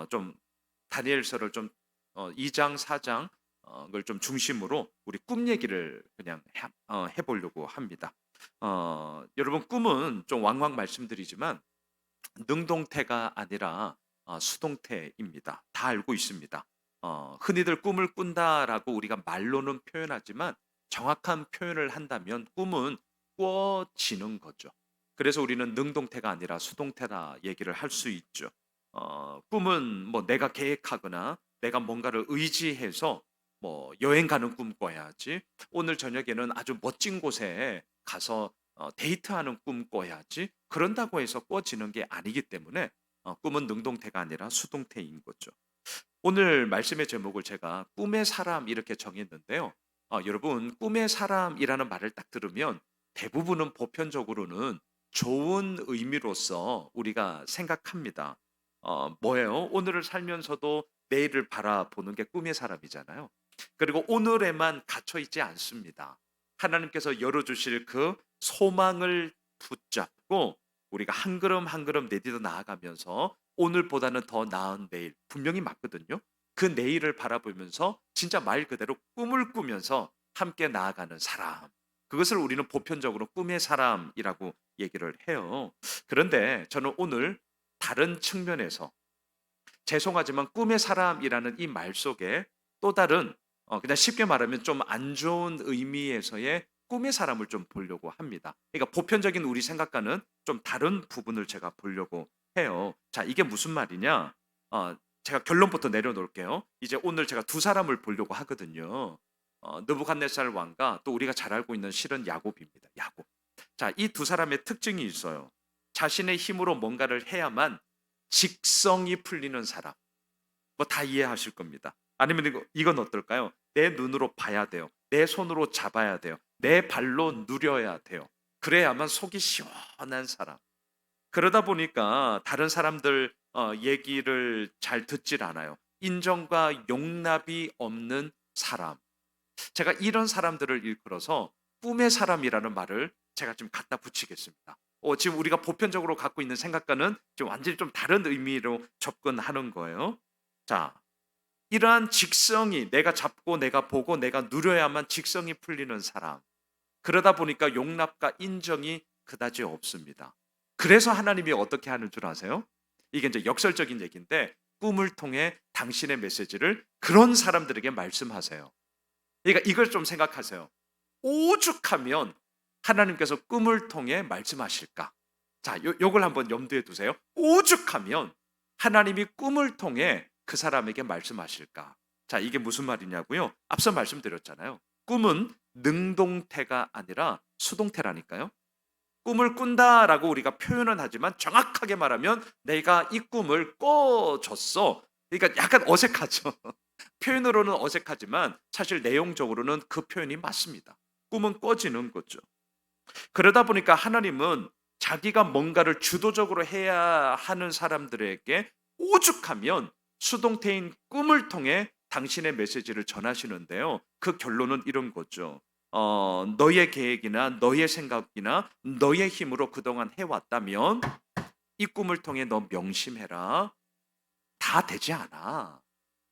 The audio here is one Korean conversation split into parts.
좀 다니엘서를 좀 2장, 4장 을 좀 중심으로 우리 꿈 얘기를 그냥 해 보려고 합니다. 여러분 꿈은 좀 왕왕 말씀드리지만 능동태가 아니라 수동태입니다. 다 알고 있습니다. 흔히들 꿈을 꾼다라고 우리가 말로는 표현하지만 정확한 표현을 한다면 꿈은 꿔지는 거죠. 그래서 우리는 능동태가 아니라 수동태다 얘기를 할 수 있죠. 꿈은 뭐 내가 계획하거나 내가 뭔가를 의지해서 뭐 여행 가는 꿈 꿔야지. 오늘 저녁에는 아주 멋진 곳에 가서 데이트하는 꿈 꿔야지. 그런다고 해서 꿔지는 게 아니기 때문에 꿈은 능동태가 아니라 수동태인 거죠. 오늘 말씀의 제목을 제가 꿈의 사람 이렇게 정했는데요. 여러분 꿈의 사람이라는 말을 딱 들으면 대부분은 보편적으로는 좋은 의미로서 우리가 생각합니다. 뭐예요? 오늘을 살면서도 내일을 바라보는 게 꿈의 사람이잖아요. 그리고 오늘에만 갇혀 있지 않습니다. 하나님께서 열어주실 그 소망을 붙잡고 우리가 한 걸음 한 걸음 내딛어 나아가면서 오늘보다는 더 나은 내일 분명히 맞거든요. 그 내일을 바라보면서 진짜 말 그대로 꿈을 꾸면서 함께 나아가는 사람. 그것을 우리는 보편적으로 꿈의 사람이라고 얘기를 해요. 그런데 저는 오늘 다른 측면에서 죄송하지만 꿈의 사람이라는 이 말 속에 또 다른 그냥 쉽게 말하면 좀 안 좋은 의미에서의 꿈의 사람을 좀 보려고 합니다. 그러니까 보편적인 우리 생각과는 좀 다른 부분을 제가 보려고 해요. 자, 이게 무슨 말이냐? 제가 결론부터 내려놓을게요. 이제 오늘 제가 두 사람을 보려고 하거든요. 느부갓네살 왕과 또 우리가 잘 알고 있는 실은 야곱입니다. 야곱. 자, 이 두 사람의 특징이 있어요. 자신의 힘으로 뭔가를 해야만 직성이 풀리는 사람. 뭐 다 이해하실 겁니다. 아니면 이건 어떨까요? 내 눈으로 봐야 돼요. 내 손으로 잡아야 돼요. 내 발로 누려야 돼요. 그래야만 속이 시원한 사람. 그러다 보니까 다른 사람들 얘기를 잘 듣질 않아요. 인정과 용납이 없는 사람. 제가 이런 사람들을 일컬어서 꿈의 사람이라는 말을 제가 좀 갖다 붙이겠습니다. 지금 우리가 보편적으로 갖고 있는 생각과는 좀 완전히 좀 다른 의미로 접근하는 거예요. 자, 이러한 직성이 내가 잡고 내가 보고 내가 누려야만 직성이 풀리는 사람. 그러다 보니까 용납과 인정이 그다지 없습니다. 그래서 하나님이 어떻게 하는 줄 아세요? 이게 이제 역설적인 얘기인데 꿈을 통해 당신의 메시지를 그런 사람들에게 말씀하세요. 그러니까 이걸 좀 생각하세요. 오죽하면 하나님께서 꿈을 통해 말씀하실까? 자, 요걸 한번 염두에 두세요. 오죽하면 하나님이 꿈을 통해 그 사람에게 말씀하실까? 자, 이게 무슨 말이냐고요? 앞서 말씀드렸잖아요. 꿈은 능동태가 아니라 수동태라니까요. 꿈을 꾼다라고 우리가 표현은 하지만 정확하게 말하면 내가 이 꿈을 꿔줬어. 그러니까 약간 어색하죠. 표현으로는 어색하지만 사실 내용적으로는 그 표현이 맞습니다. 꿈은 꿔지는 거죠. 그러다 보니까 하나님은 자기가 뭔가를 주도적으로 해야 하는 사람들에게 오죽하면 수동태인 꿈을 통해 당신의 메시지를 전하시는데요. 그 결론은 이런 거죠. 너의 계획이나 너의 생각이나 너의 힘으로 그동안 해왔다면 이 꿈을 통해 너 명심해라. 다 되지 않아.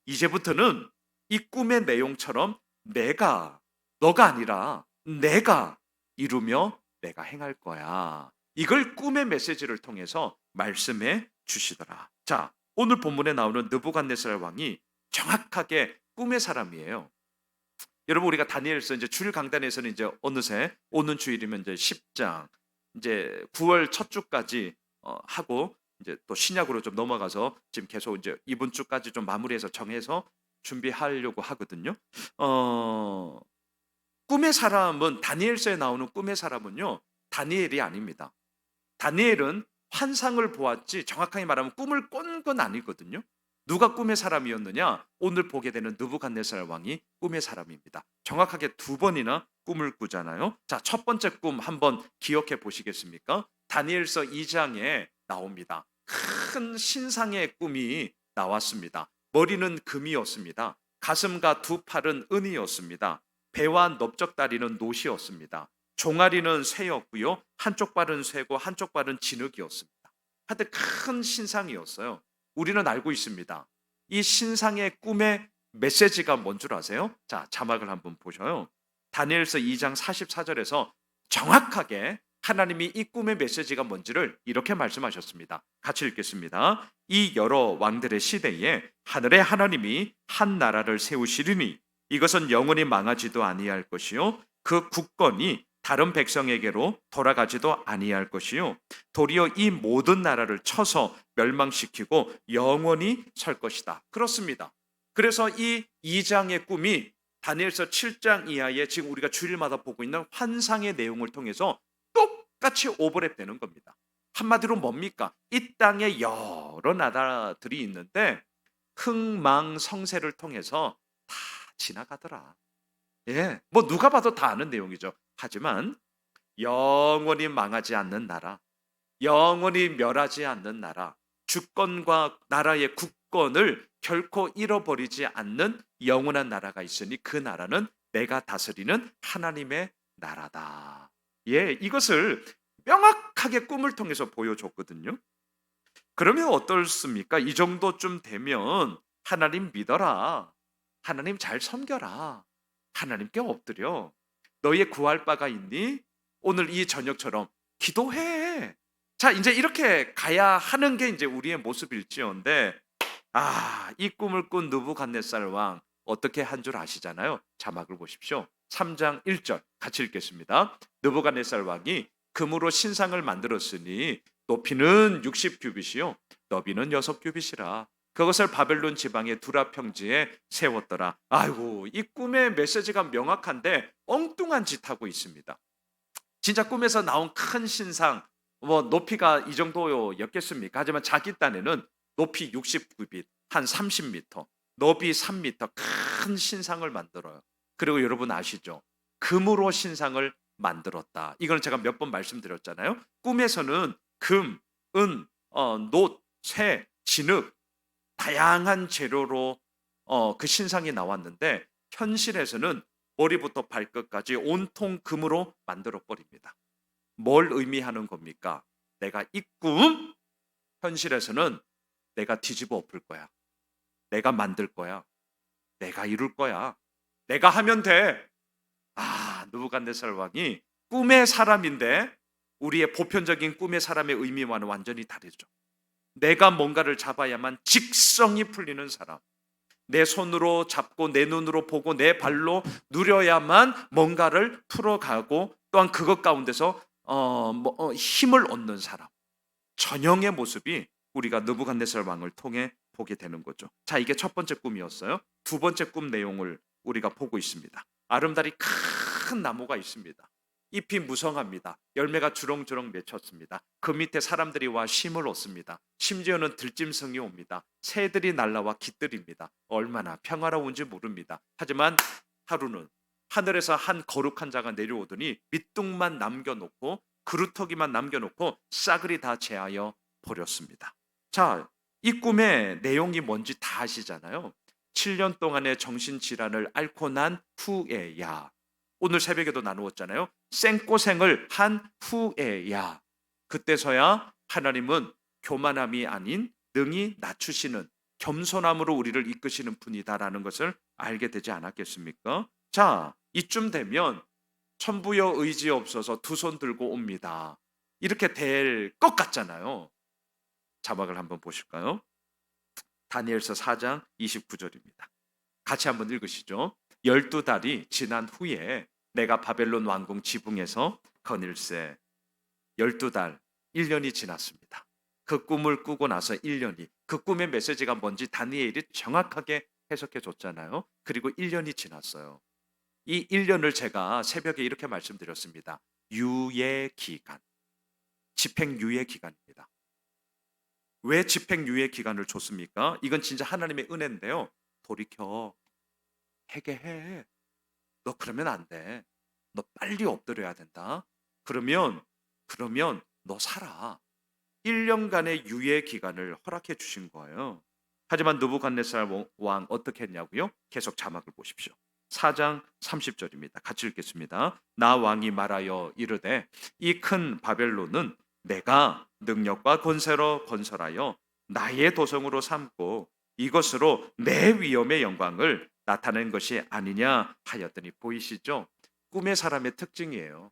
이제부터는 이 꿈의 내용처럼 내가, 너가 아니라 내가 이루며 내가 행할 거야. 이걸 꿈의 메시지를 통해서 말씀해 주시더라. 자, 오늘 본문에 나오는 느부갓네살 왕이 정확하게 꿈의 사람이에요. 여러분 우리가 다니엘서 이제 주일 강단에서는 이제 어느새 오는 주일이면 이제 10장 이제 9월 첫 주까지 하고 이제 또 신약으로 좀 넘어가서 지금 계속 이제 이번 주까지 좀 마무리해서 정해서 준비하려고 하거든요. 어, 꿈의 사람은 다니엘서에 나오는 꿈의 사람은요. 다니엘이 아닙니다. 다니엘은 환상을 보았지 정확하게 말하면 꿈을 꾼 건 아니거든요. 누가 꿈의 사람이었느냐? 오늘 보게 되는 느부갓네살 왕이 꿈의 사람입니다. 정확하게 두 번이나 꿈을 꾸잖아요. 자, 첫 번째 꿈 한번 기억해 보시겠습니까? 다니엘서 2장에 나옵니다. 큰 신상의 꿈이 나왔습니다. 머리는 금이었습니다. 가슴과 두 팔은 은이었습니다. 배와 넓적다리는 노시였습니다. 종아리는 쇠였고요. 한쪽 발은 쇠고 한쪽 발은 진흙이었습니다. 하여튼 큰 신상이었어요. 우리는 알고 있습니다. 이 신상의 꿈의 메시지가 뭔 줄 아세요? 자, 자막을 한번 보셔요. 다니엘서 2장 44절에서 정확하게 하나님이 이 꿈의 메시지가 뭔지를 이렇게 말씀하셨습니다. 같이 읽겠습니다. 이 여러 왕들의 시대에 하늘의 하나님이 한 나라를 세우시리니 이것은 영원히 망하지도 아니할 것이요 그 국권이 다른 백성에게로 돌아가지도 아니할 것이요 도리어 이 모든 나라를 쳐서 멸망시키고 영원히 설 것이다. 그렇습니다. 그래서 이 2장의 꿈이 다니엘서 7장 이하에 지금 우리가 주일마다 보고 있는 환상의 내용을 통해서 똑같이 오버랩되는 겁니다. 한마디로 뭡니까? 이 땅에 여러 나라들이 있는데 흥망성쇠를 통해서 다 지나가더라. 예, 뭐 누가 봐도 다 아는 내용이죠. 하지만 영원히 망하지 않는 나라, 영원히 멸하지 않는 나라, 주권과 나라의 국권을 결코 잃어버리지 않는 영원한 나라가 있으니 그 나라는 내가 다스리는 하나님의 나라다. 예, 이것을 명확하게 꿈을 통해서 보여줬거든요. 그러면 어떻습니까? 이 정도쯤 되면 하나님 믿어라. 하나님 잘 섬겨라. 하나님께 엎드려. 너희의 구할 바가 있니? 오늘 이 저녁처럼 기도해. 자, 이제 이렇게 가야 하는 게 이제 우리의 모습일지언데, 이 꿈을 꾼 느부갓네살 왕 어떻게 한 줄 아시잖아요. 자막을 보십시오. 3장 1절 같이 읽겠습니다. 느부갓네살 왕이 금으로 신상을 만들었으니 높이는 60규빗이요 너비는 6규빗이라 그것을 바벨론 지방의 두라 평지에 세웠더라. 아이고, 이 꿈의 메시지가 명확한데 엉뚱한 짓 하고 있습니다. 진짜 꿈에서 나온 큰 신상, 뭐 높이가 이 정도였겠습니까? 하지만 자기 딴에는 높이 60규빗, 한 30m, 너비 3m 큰 신상을 만들어요. 그리고 여러분 아시죠? 금으로 신상을 만들었다. 이거는 제가 몇 번 말씀드렸잖아요. 꿈에서는 금, 은, 놋, 쇠, 진흙 다양한 재료로 그 신상이 나왔는데 현실에서는 머리부터 발끝까지 온통 금으로 만들어 버립니다. 뭘 의미하는 겁니까? 내가 이 꿈 현실에서는 내가 뒤집어 엎을 거야. 내가 만들 거야. 내가 이룰 거야. 내가 하면 돼. 느부갓네살 왕이 꿈의 사람인데 우리의 보편적인 꿈의 사람의 의미와는 완전히 다르죠. 내가 뭔가를 잡아야만 직성이 풀리는 사람. 내 손으로 잡고 내 눈으로 보고 내 발로 누려야만 뭔가를 풀어가고 또한 그것 가운데서 힘을 얻는 사람. 전형의 모습이 우리가 느부갓네살 왕을 통해 보게 되는 거죠. 자, 이게 첫 번째 꿈이었어요. 두 번째 꿈 내용을 우리가 보고 있습니다. 아름다리 큰 나무가 있습니다. 잎이 무성합니다. 열매가 주렁주렁 맺혔습니다. 그 밑에 사람들이 와 쉼을 얻습니다. 심지어는 들짐승이 옵니다. 새들이 날라와 깃들입니다. 얼마나 평화로운지 모릅니다. 하지만 하루는 하늘에서 한 거룩한 자가 내려오더니 밑둥만 남겨놓고 그루터기만 남겨놓고 싸그리 다 제하여 버렸습니다. 자, 이 꿈의 내용이 뭔지 다 아시잖아요. 7년 동안의 정신질환을 앓고 난 후에야, 오늘 새벽에도 나누었잖아요. 생고생을 한 후에야, 그때서야 하나님은 교만함이 아닌 능히 낮추시는 겸손함으로 우리를 이끄시는 분이다라는 것을 알게 되지 않았겠습니까? 자, 이쯤 되면 천부여 의지 없어서 두 손 들고 옵니다. 이렇게 될 것 같잖아요. 자막을 한번 보실까요? 다니엘서 4장 29절입니다. 같이 한번 읽으시죠. 12달이 지난 후에 내가 바벨론 왕궁 지붕에서 거닐세. 12달, 1년이 지났습니다. 그 꿈을 꾸고 나서 1년이, 그 꿈의 메시지가 뭔지 다니엘이 정확하게 해석해 줬잖아요. 그리고 1년이 지났어요. 이 1년을 제가 새벽에 이렇게 말씀드렸습니다. 유예 기간, 집행 유예 기간입니다. 왜 집행 유예 기간을 줬습니까? 이건 진짜 하나님의 은혜인데요. 돌이켜, 회개해. 너 그러면 안 돼. 너 빨리 엎드려야 된다. 그러면 너 살아. 1년간의 유예 기간을 허락해 주신 거예요. 하지만 느부갓네살 왕 어떻게 했냐고요? 계속 자막을 보십시오. 4장 30절입니다. 같이 읽겠습니다. 나 왕이 말하여 이르되 이 큰 바벨론은 내가 능력과 권세로 건설하여 나의 도성으로 삼고 이것으로 내 위엄의 영광을 나타낸 것이 아니냐 하였더니 보이시죠? 꿈의 사람의 특징이에요.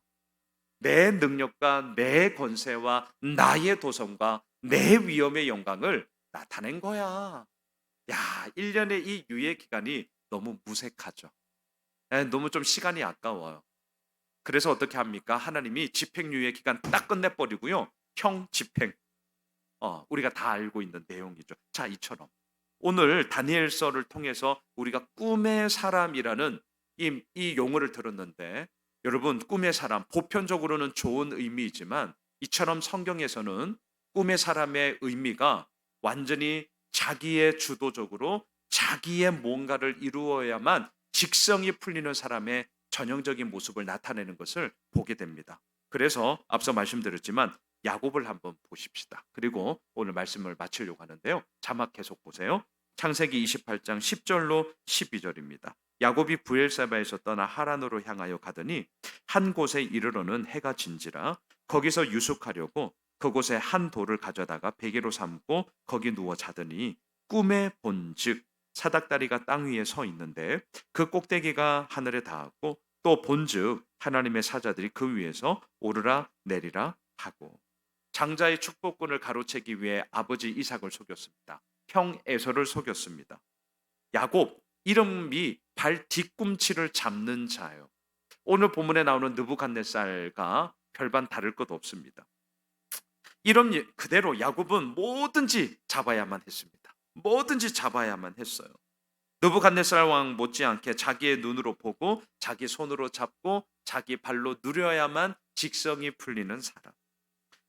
내 능력과 내 권세와 나의 도성과 내 위엄의 영광을 나타낸 거야. 야, 1년의 이 유예 기간이 너무 무색하죠. 너무 좀 시간이 아까워요. 그래서 어떻게 합니까? 하나님이 집행유예 기간 딱 끝내버리고요. 형 집행. 우리가 다 알고 있는 내용이죠. 자, 이처럼 오늘 다니엘서를 통해서 우리가 꿈의 사람이라는 이 용어를 들었는데, 여러분, 꿈의 사람 보편적으로는 좋은 의미이지만 이처럼 성경에서는 꿈의 사람의 의미가 완전히 자기의 주도적으로 자기의 뭔가를 이루어야만 직성이 풀리는 사람의 전형적인 모습을 나타내는 것을 보게 됩니다. 그래서 앞서 말씀드렸지만 야곱을 한번 보십시다. 그리고 오늘 말씀을 마치려고 하는데요. 자막 계속 보세요. 창세기 28장 10절로 12절입니다. 야곱이 브엘사바에서 떠나 하란으로 향하여 가더니 한 곳에 이르러는 해가 진지라 거기서 유숙하려고 그곳에 한 돌을 가져다가 베개로 삼고 거기 누워 자더니 꿈에 본즉 사닥다리가 땅 위에 서 있는데 그 꼭대기가 하늘에 닿았고 또 본즉 하나님의 사자들이 그 위에서 오르락 내리락 하고, 장자의 축복권을 가로채기 위해 아버지 이삭을 속였습니다. 형 에서를 속였습니다. 야곱, 이름이 발 뒤꿈치를 잡는 자예요. 오늘 본문에 나오는 느부갓네살과 별반 다를 것 없습니다. 이런 그대로 야곱은 뭐든지 잡아야만 했습니다. 뭐든지 잡아야만 했어요. 느부갓네살 왕 못지않게 자기의 눈으로 보고 자기 손으로 잡고 자기 발로 누려야만 직성이 풀리는 사람.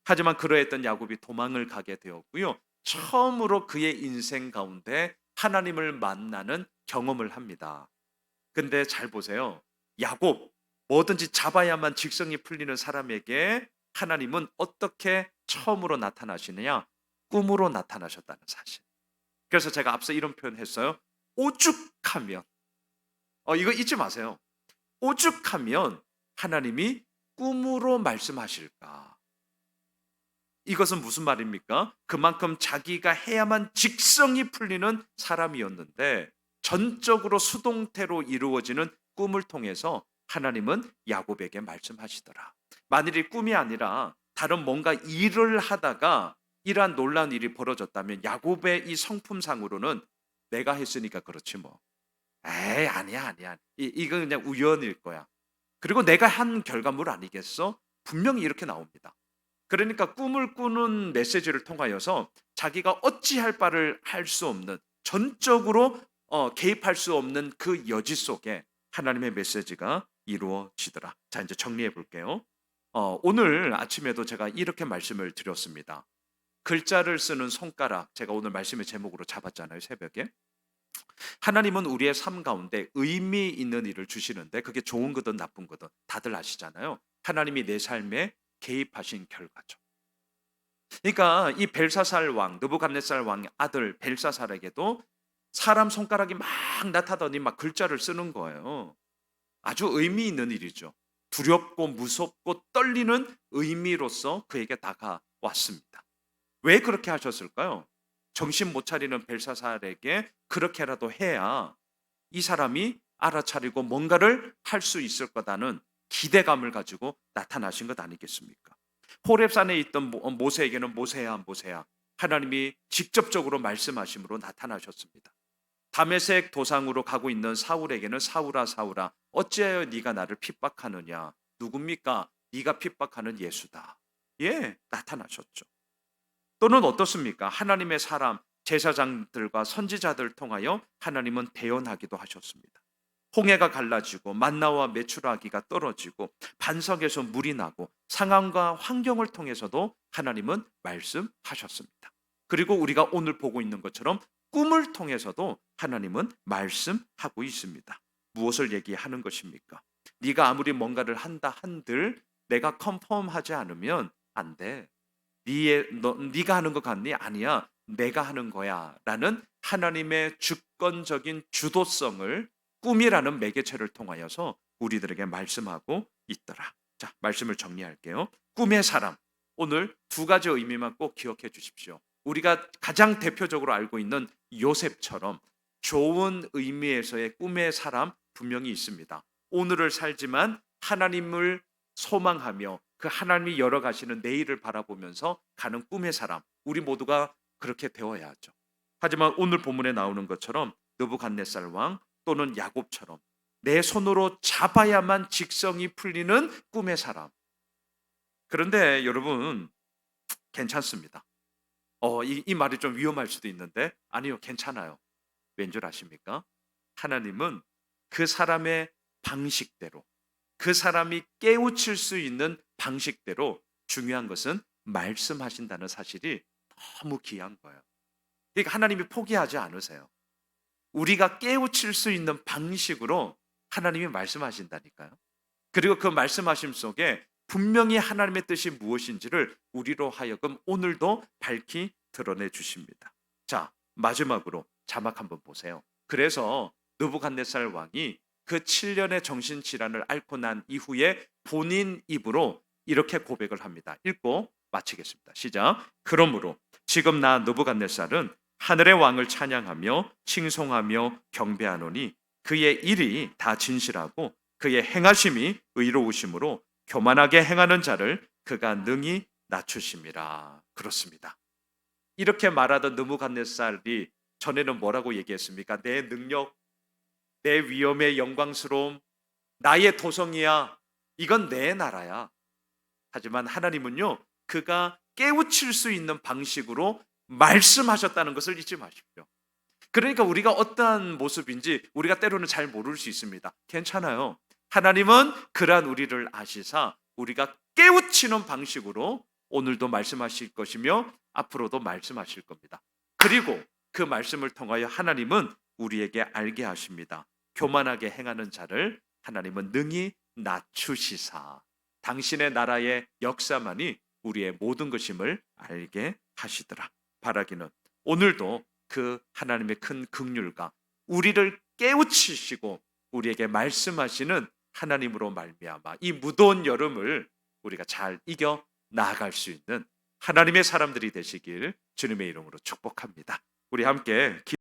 하지만 그러했던 야곱이 도망을 가게 되었고요. 처음으로 그의 인생 가운데 하나님을 만나는 경험을 합니다. 근데 잘 보세요. 야곱, 뭐든지 잡아야만 직성이 풀리는 사람에게 하나님은 어떻게 처음으로 나타나시느냐? 꿈으로 나타나셨다는 사실. 그래서 제가 앞서 이런 표현 했어요. 오죽하면, 이거 잊지 마세요. 오죽하면 하나님이 꿈으로 말씀하실까? 이것은 무슨 말입니까? 그만큼 자기가 해야만 직성이 풀리는 사람이었는데 전적으로 수동태로 이루어지는 꿈을 통해서 하나님은 야곱에게 말씀하시더라. 만일 이 꿈이 아니라 다른 뭔가 일을 하다가 이러한 놀라운 일이 벌어졌다면 야곱의 이 성품상으로는 내가 했으니까 그렇지 뭐. 에이, 아니야. 이건 그냥 우연일 거야. 그리고 내가 한 결과물 아니겠어? 분명히 이렇게 나옵니다. 그러니까 꿈을 꾸는 메시지를 통하여서 자기가 어찌할 바를 할 수 없는, 전적으로 개입할 수 없는 그 여지 속에 하나님의 메시지가 이루어지더라. 자, 이제 정리해 볼게요. 오늘 아침에도 제가 이렇게 말씀을 드렸습니다. 글자를 쓰는 손가락, 제가 오늘 말씀의 제목으로 잡았잖아요, 새벽에. 하나님은 우리의 삶 가운데 의미 있는 일을 주시는데 그게 좋은 거든 나쁜 거든 다들 아시잖아요. 하나님이 내 삶에 개입하신 결과죠. 그러니까 이 벨사살 왕, 느부갓네살 왕의 아들 벨사살에게도 사람 손가락이 막 나타나더니 막 글자를 쓰는 거예요. 아주 의미 있는 일이죠. 두렵고 무섭고 떨리는 의미로서 그에게 다가왔습니다. 왜 그렇게 하셨을까요? 정신 못 차리는 벨사살에게 그렇게라도 해야 이 사람이 알아차리고 뭔가를 할 수 있을 거다는 기대감을 가지고 나타나신 것 아니겠습니까? 호렙산에 있던 모세에게는 모세야 하나님이 직접적으로 말씀하심으로 나타나셨습니다. 다메섹 도상으로 가고 있는 사울에게는 사울아 어찌하여 네가 나를 핍박하느냐? 누굽니까? 네가 핍박하는 예수다. 예, 나타나셨죠. 또는 어떻습니까? 하나님의 사람 제사장들과 선지자들을 통하여 하나님은 대언하기도 하셨습니다. 홍해가 갈라지고 만나와 메추라기가 떨어지고 반석에서 물이 나고 상황과 환경을 통해서도 하나님은 말씀하셨습니다. 그리고 우리가 오늘 보고 있는 것처럼 꿈을 통해서도 하나님은 말씀하고 있습니다. 무엇을 얘기하는 것입니까? 네가 아무리 뭔가를 한다 한들 내가 컨펌하지 않으면 안 돼. 네가 하는 것 같니? 아니야. 내가 하는 거야. 라는 하나님의 주권적인 주도성을 꿈이라는 매개체를 통하여서 우리들에게 말씀하고 있더라. 자, 말씀을 정리할게요. 꿈의 사람. 오늘 두 가지 의미만 꼭 기억해 주십시오. 우리가 가장 대표적으로 알고 있는 요셉처럼 좋은 의미에서의 꿈의 사람 분명히 있습니다. 오늘을 살지만 하나님을 소망하며 그 하나님이 열어가시는 내일을 바라보면서 가는 꿈의 사람, 우리 모두가 그렇게 되어야 하죠. 하지만 오늘 본문에 나오는 것처럼 느부갓네살 왕 또는 야곱처럼 내 손으로 잡아야만 직성이 풀리는 꿈의 사람. 그런데 여러분, 괜찮습니다. 이 말이 좀 위험할 수도 있는데 아니요, 괜찮아요. 왠 줄 아십니까? 하나님은 그 사람의 방식대로, 그 사람이 깨우칠 수 있는 방식대로, 중요한 것은 말씀하신다는 사실이 너무 귀한 거예요. 그러니까 하나님이 포기하지 않으세요. 우리가 깨우칠 수 있는 방식으로 하나님이 말씀하신다니까요. 그리고 그 말씀하심 속에 분명히 하나님의 뜻이 무엇인지를 우리로 하여금 오늘도 밝히 드러내 주십니다. 자, 마지막으로 자막 한번 보세요. 그래서 느부갓네살 왕이 그 7년의 정신질환을 앓고 난 이후에 본인 입으로 이렇게 고백을 합니다. 읽고 마치겠습니다. 시작. 그러므로 지금 나 느부갓네살은 하늘의 왕을 찬양하며 칭송하며 경배하노니 그의 일이 다 진실하고 그의 행하심이 의로우심으로 교만하게 행하는 자를 그가 능히 낮추심이라. 그렇습니다. 이렇게 말하던 느부갓네살이 전에는 뭐라고 얘기했습니까? 내 능력, 내 위엄의 영광스러움, 나의 도성이야. 이건 내 나라야. 하지만 하나님은요, 그가 깨우칠 수 있는 방식으로 말씀하셨다는 것을 잊지 마십시오. 그러니까 우리가 어떠한 모습인지 우리가 때로는 잘 모를 수 있습니다. 괜찮아요. 하나님은 그러한 우리를 아시사 우리가 깨우치는 방식으로 오늘도 말씀하실 것이며 앞으로도 말씀하실 겁니다. 그리고 그 말씀을 통하여 하나님은 우리에게 알게 하십니다. 교만하게 행하는 자를 하나님은 능히 낮추시사 당신의 나라의 역사만이 우리의 모든 것임을 알게 하시더라. 바라기는 오늘도 그 하나님의 큰 긍휼과 우리를 깨우치시고 우리에게 말씀하시는 하나님으로 말미암아 이 무더운 여름을 우리가 잘 이겨 나아갈 수 있는 하나님의 사람들이 되시길 주님의 이름으로 축복합니다. 우리 함께